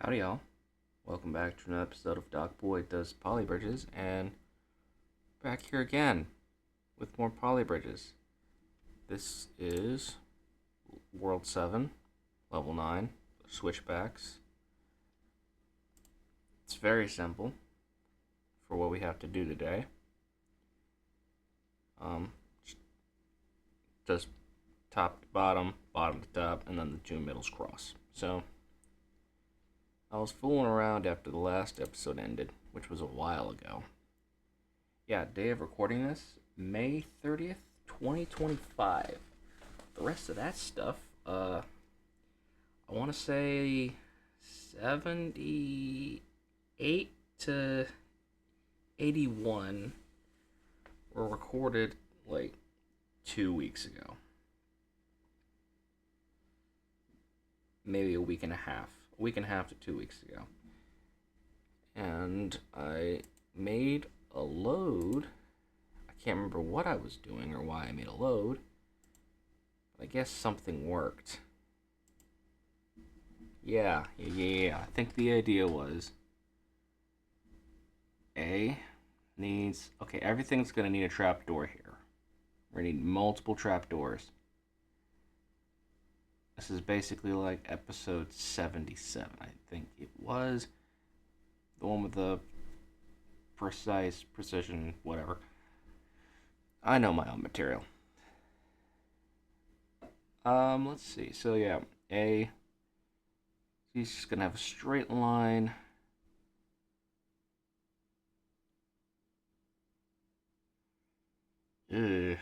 Howdy, y'all. Welcome back to another episode of Doc Boy Does Polybridges, and back here again with more polybridges. This is World 7, Level 9, Switchbacks. It's very simple for what we have to do today. Just top to bottom, bottom to top, and then the two middles cross. So, I was fooling around after the last episode ended, which was a while ago. Yeah, day of recording this, May 30th, 2025. The rest of that stuff, I want to say 78 to 81 were recorded like 2 weeks ago. Maybe a week and a half. A week and a half to 2 weeks ago. And I made a load. I can't remember what I was doing or why I made a load. But I guess something worked. Yeah. I think the idea was A needs... Okay, everything's going to need a trapdoor here. We're going to need multiple trapdoors. This is basically like episode 77, I think it was. The one with the precision, whatever. I know my own material. Let's see. So yeah, A. He's just gonna have a straight line. Ugh.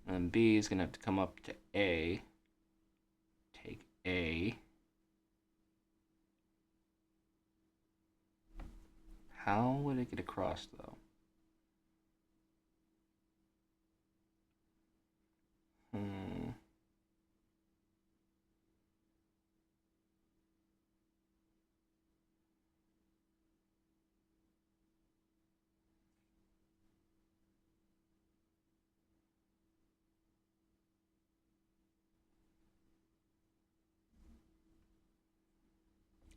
And B is gonna have to come up to A. Take A. How would it get across, though?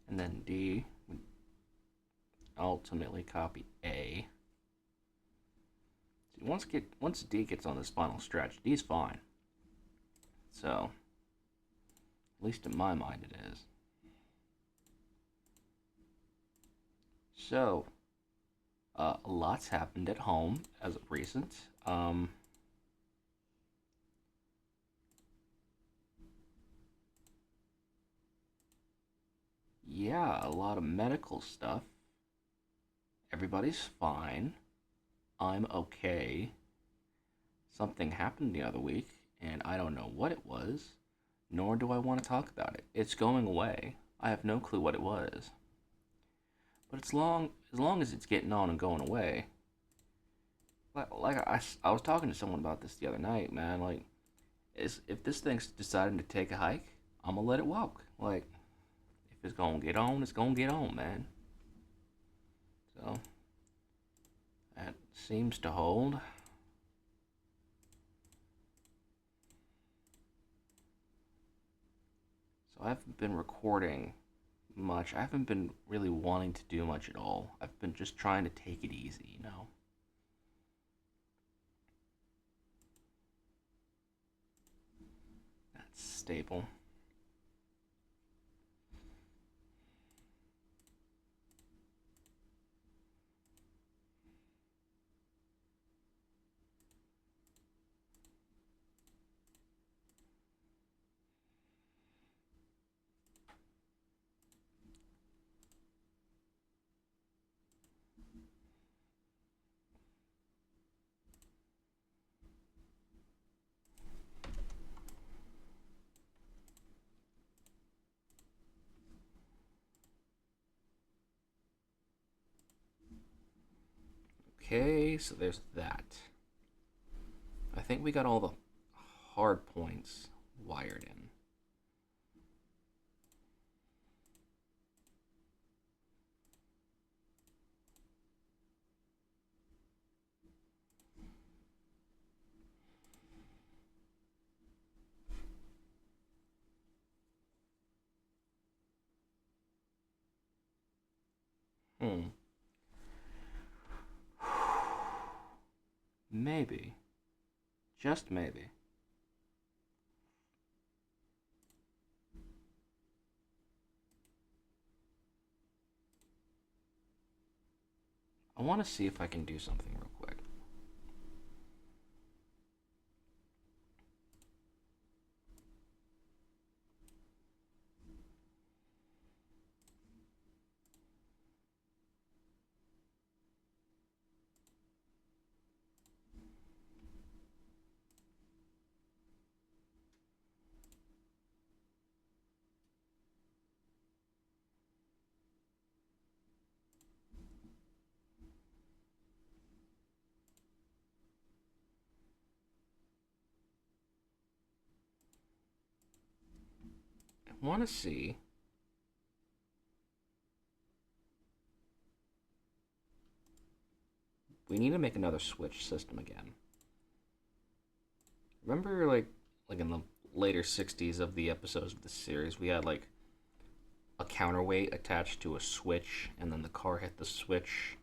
And then D would ultimately copy A. See, once D gets on this final stretch, D's fine. So, at least in my mind it is. So, a lot's happened at home as of recent. Yeah, a lot of medical stuff. Everybody's fine. I'm okay. Something happened the other week, and I don't know what it was, nor do I want to talk about it. It's going away. I have no clue what it was. But as long as it's getting on and going away. I was talking to someone about this the other night, man. Like, if this thing's deciding to take a hike, I'm gonna let it walk. Like, if it's gonna get on, it's gonna get on, man. So, that seems to hold. So I haven't been recording much. I haven't been really wanting to do much at all. I've been just trying to take it easy, you know? That's stable. Okay, so there's that. I think we got all the hard points wired in. Hmm. Maybe. Just maybe. I want to see if I can do something real quick. I want to see. We need to make another switch system again. Remember, like in the later '60s of the episodes of the series, we had like a counterweight attached to a switch, and then the car hit the switch,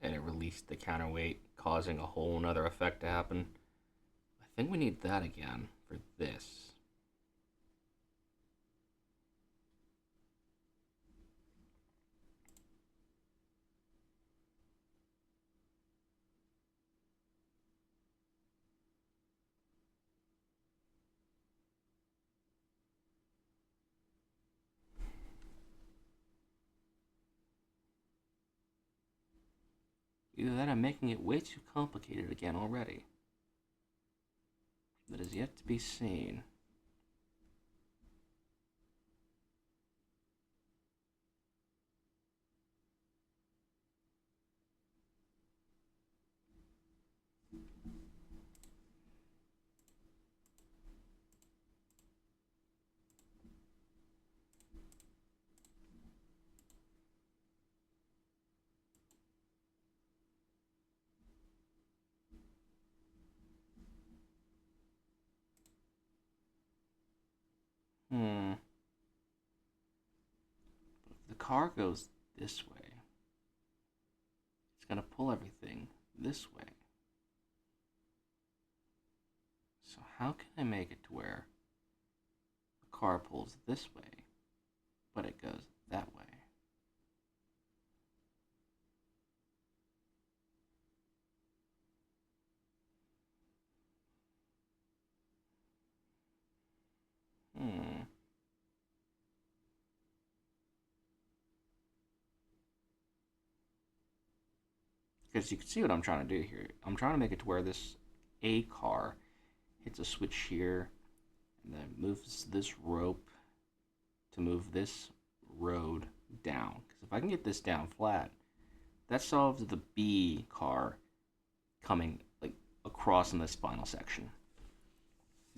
and it released the counterweight, causing a whole nother effect to happen. I think we need that again for this. Either that, I'm making it way too complicated again already. That is yet to be seen. Hmm. If the car goes this way, it's going to pull everything this way. So how can I make it to where the car pulls this way, but it goes that way? Hmm. Because you can see what I'm trying to do here. I'm trying to make it to where this A car hits a switch here and then moves this rope to move this road down. Because if I can get this down flat, that solves the B car coming like across in this final section.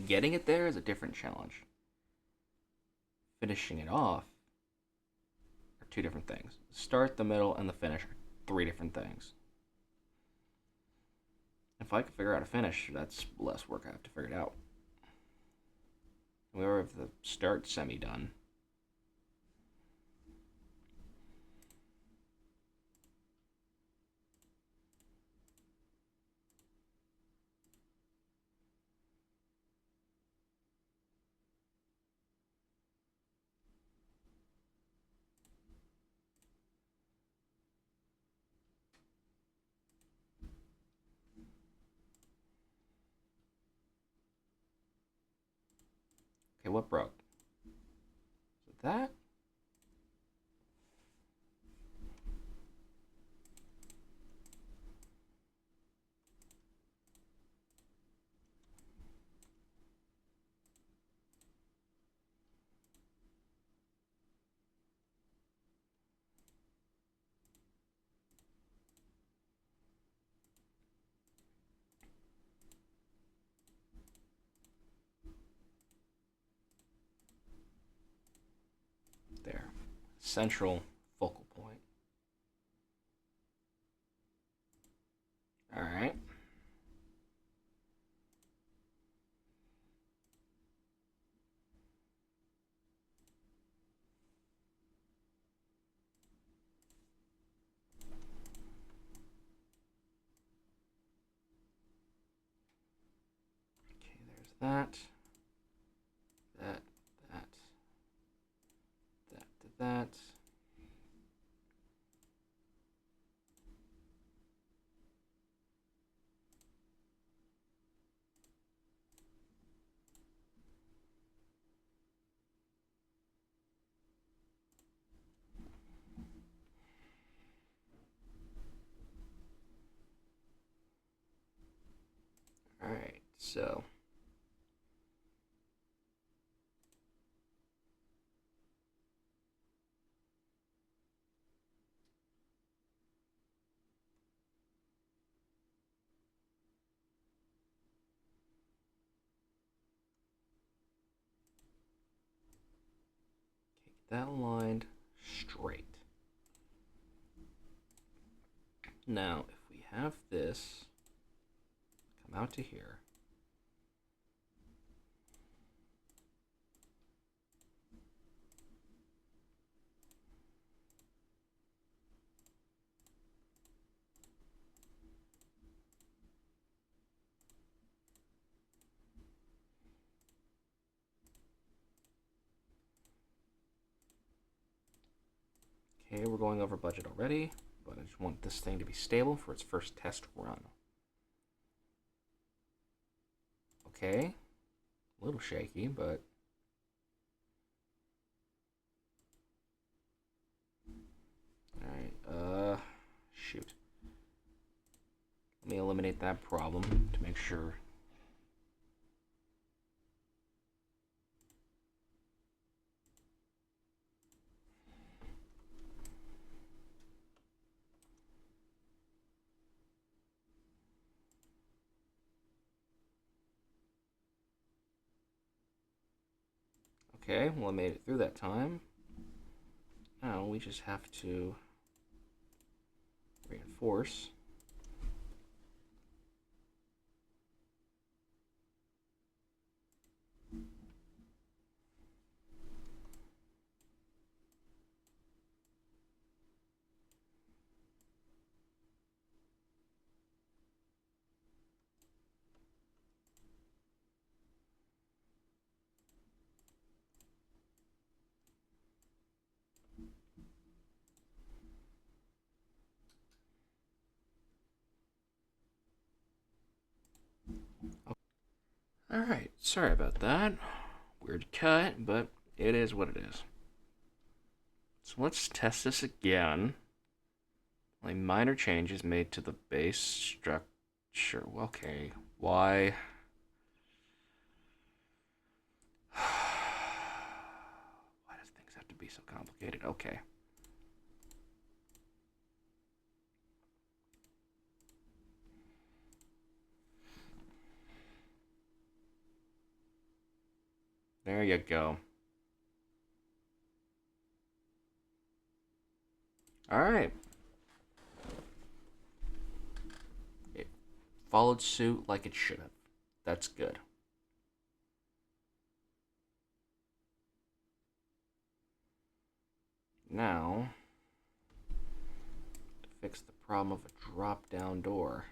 Getting it there is a different challenge. Finishing it off are two different things. Start, the middle, and the finish are three different things. If I can figure out a finish, that's less work I have to figure it out. We already have the start semi done. Okay, what broke? Is it that? There. Central focal point. Alright. that, that, that, that to that. All right, so that lined straight. Now, if we have this come out to here, okay, we're going over budget already, but I just want this thing to be stable for its first test run. Okay, a little shaky, but all right, shoot. Let me eliminate that problem to make sure. Okay, well, I made it through that time. Now we just have to reinforce. Alright, sorry about that. Weird cut, but it is what it is. So let's test this again. Only minor changes made to the base structure. Okay, why? Why does things have to be so complicated? Okay. There you go. Alright. It followed suit like it should have. That's good. Now, to fix the problem of a drop-down door.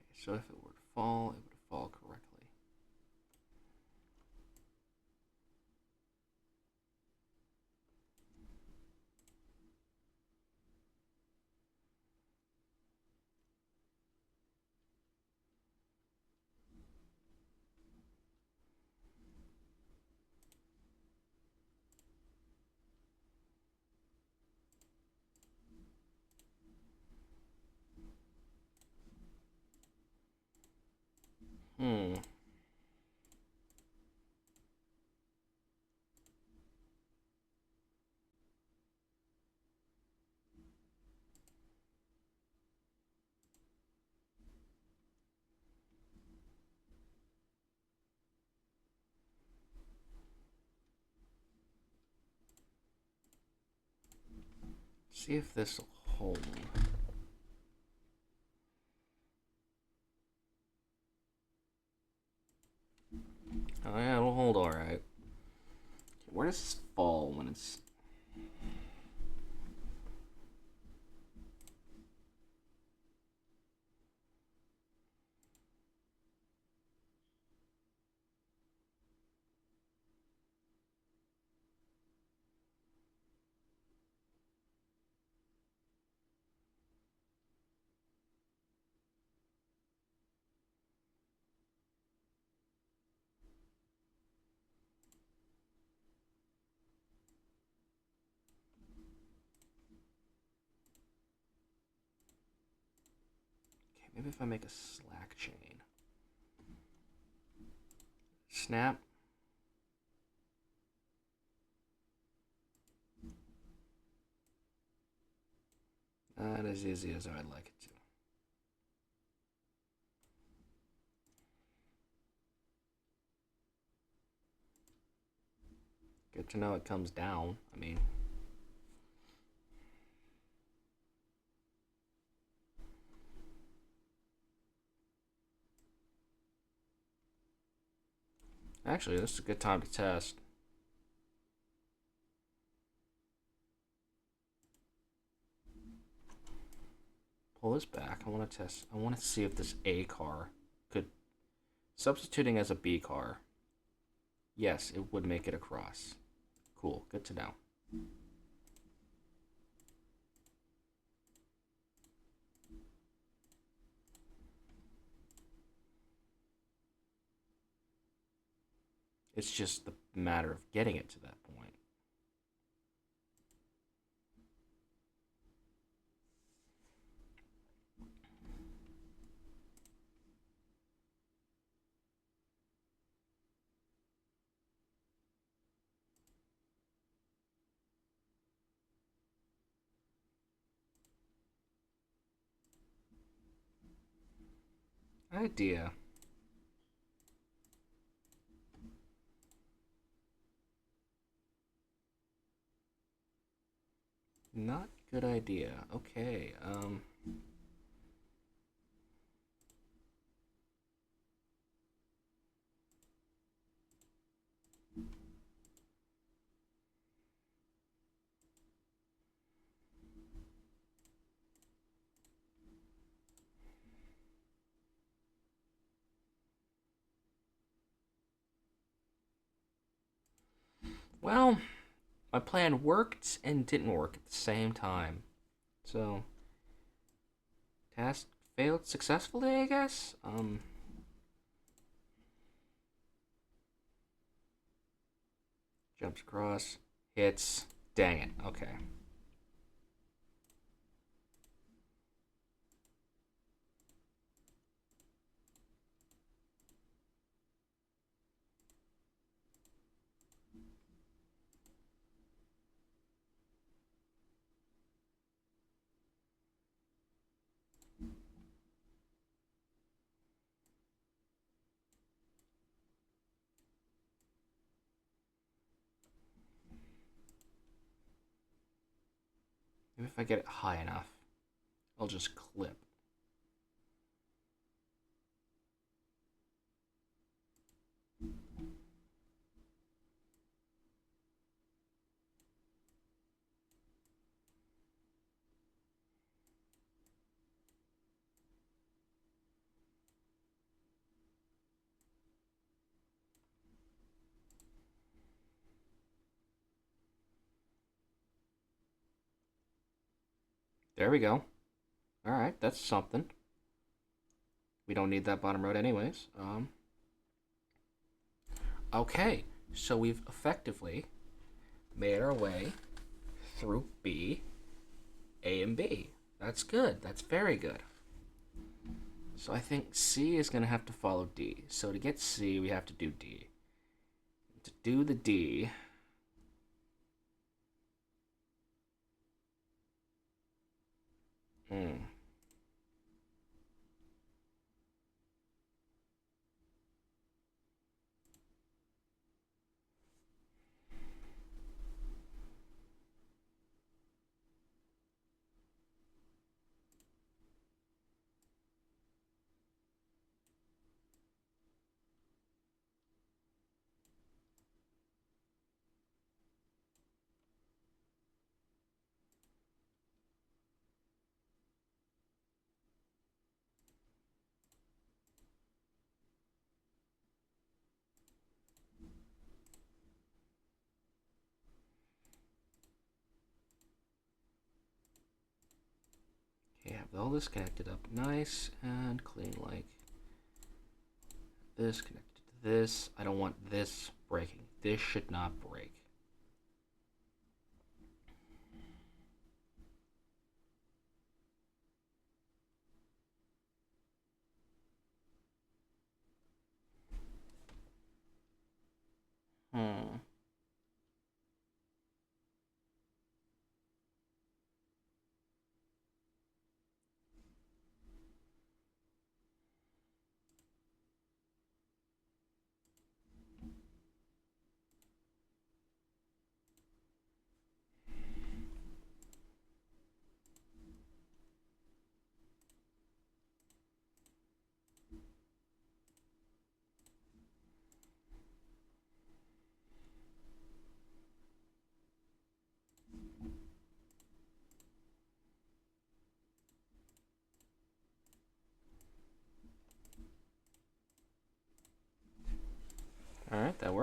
Okay, so if it were to fall, it would fall correctly. Hmm. See if this will hold. Oh yeah, it'll hold alright. Where does this fall when it's... Maybe if I make a slack chain. Snap. Not as easy as I'd like it to. Good to know it comes down. I mean, actually, this is a good time to test. Pull this back. I want to test. I want to see if this A car could, substituting as a B car. Yes, it would make it across. Cool. Good to know. It's just the matter of getting it to that point. Idea. Not good idea. Okay. Well, my plan worked and didn't work at the same time. So, task failed successfully, I guess. Jumps across, hits. Dang it. Okay. Maybe if I get it high enough, I'll just clip. There we go. Alright, that's something. We don't need that bottom road anyways. Okay, so we've effectively made our way through B, A, and B. That's good. That's very good. So I think C is going to have to follow D. So to get C, we have to do D. To do the D, okay, have all this connected up nice and clean, like this connected to this. I don't want this breaking. This should not break.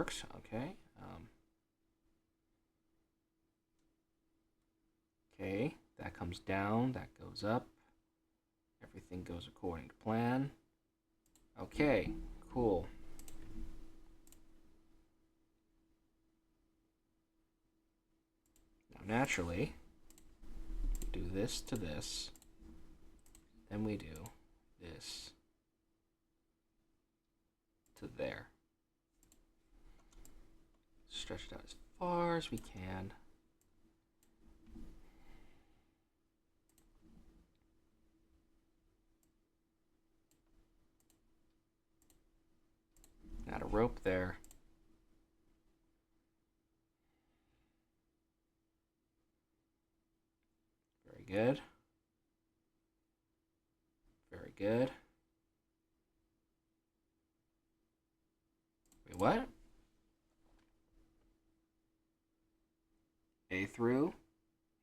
works. Okay. Okay, that comes down, that goes up. Everything goes according to plan. Okay, cool. Now, naturally, we do this to this. Then we do this to there. Stretch it out as far as we can. Got a rope there. Very good. Very good. Wait, what? A through.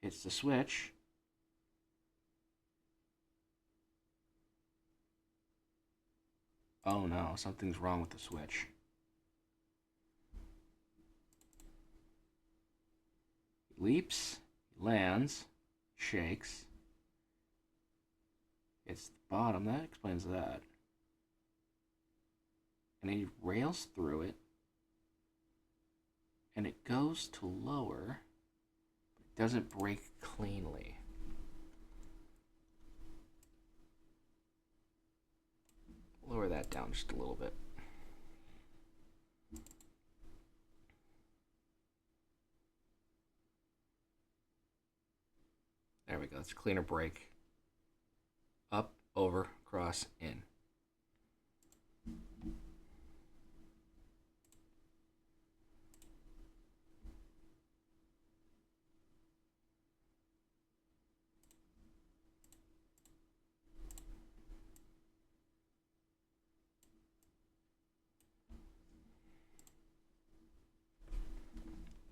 Hits the switch. Oh no, something's wrong with the switch. He leaps, he lands, shakes. It's the bottom, that explains that. And he rails through it. And it goes to lower, but it doesn't break cleanly. Lower that down just a little bit. There we go. That's a cleaner break. Up, over, cross, in.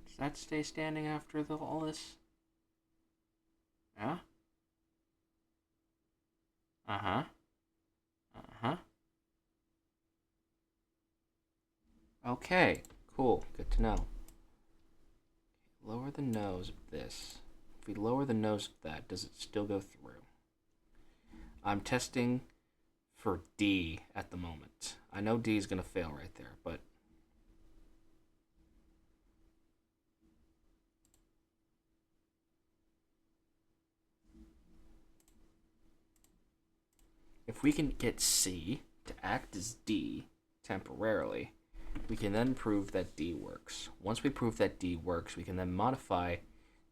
Does that stay standing after all this? Yeah? Uh-huh. Uh-huh. Okay, cool. Good to know. Lower the nose of this. If we lower the nose of that, does it still go through? I'm testing for D at the moment. I know D is going to fail right there, but if we can get C to act as D temporarily, we can then prove that D works. Once we prove that D works, we can then modify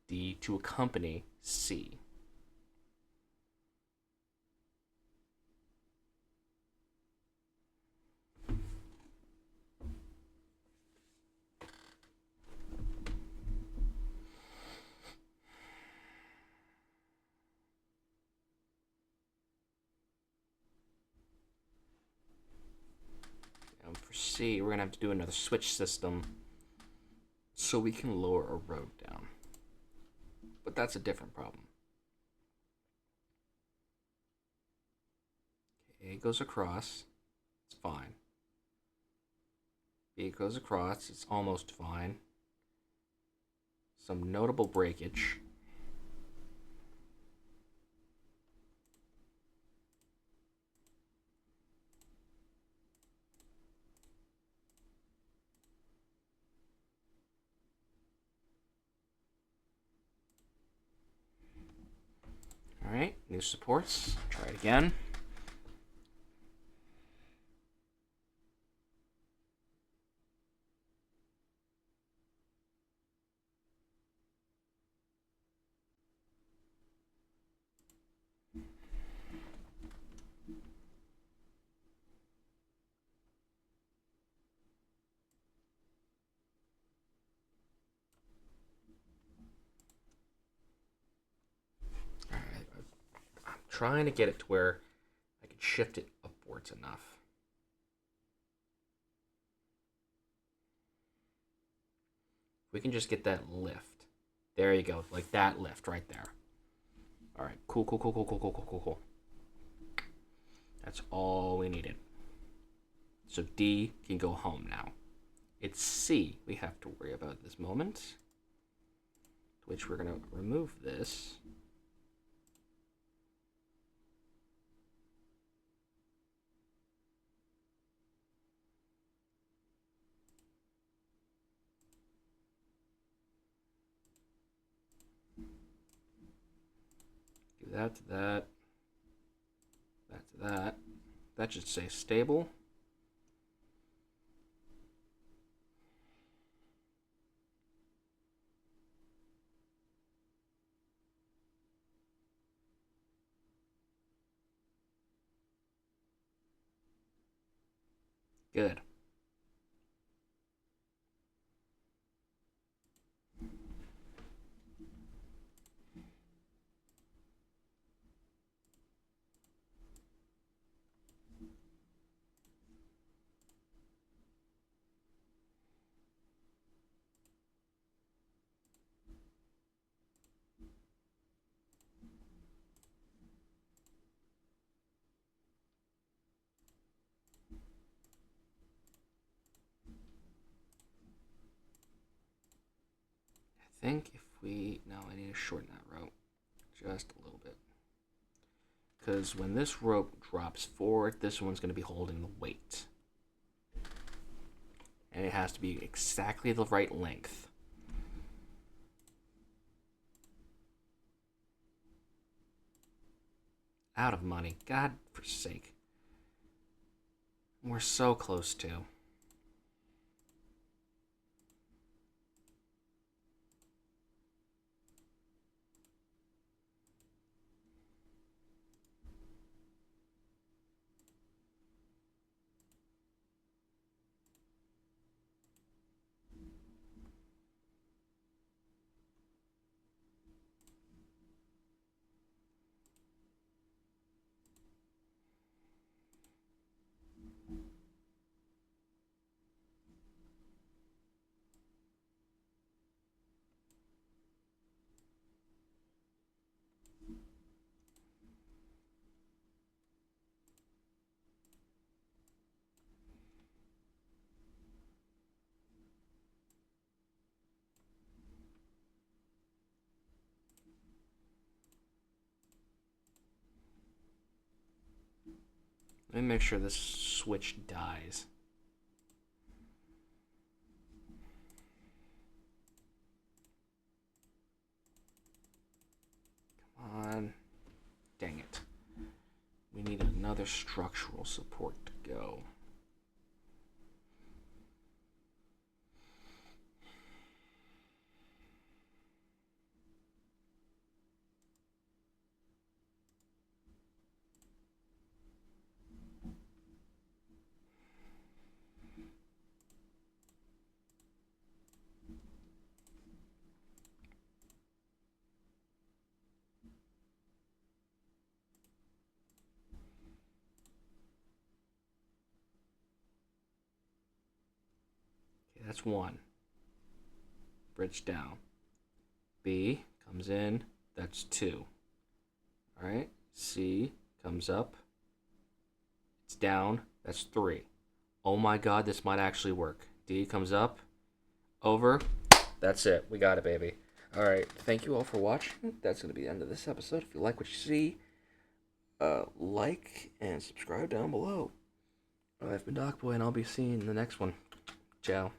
D to accompany C. For C, we're going to have to do another switch system so we can lower a road down. But that's a different problem. A goes across, it's fine. B goes across, it's almost fine. Some notable breakage. Alright, new supports. Try it again. Trying to get it to where I can shift it upwards enough. We can just get that lift. There you go, like that lift right there. All right, cool. That's all we needed. So D can go home now. It's C we have to worry about at this moment, which we're going to remove this. Do that to that. That to that. That should say stable. Good. I think if we... No, I need to shorten that rope just a little bit. Because when this rope drops forward, this one's going to be holding the weight. And it has to be exactly the right length. Out of money. God forsake. We're so close to. Let me make sure this switch dies. Come on. Dang it. We need another structural support to go. That's one. Bridge down. B comes in. That's two. All right. C comes up. It's down. That's three. Oh my God, this might actually work. D comes up. Over. That's it. We got it, baby. All right. Thank you all for watching. That's going to be the end of this episode. If you like what you see, like and subscribe down below. I've been Doc Boy, and I'll be seeing you in the next one. Ciao.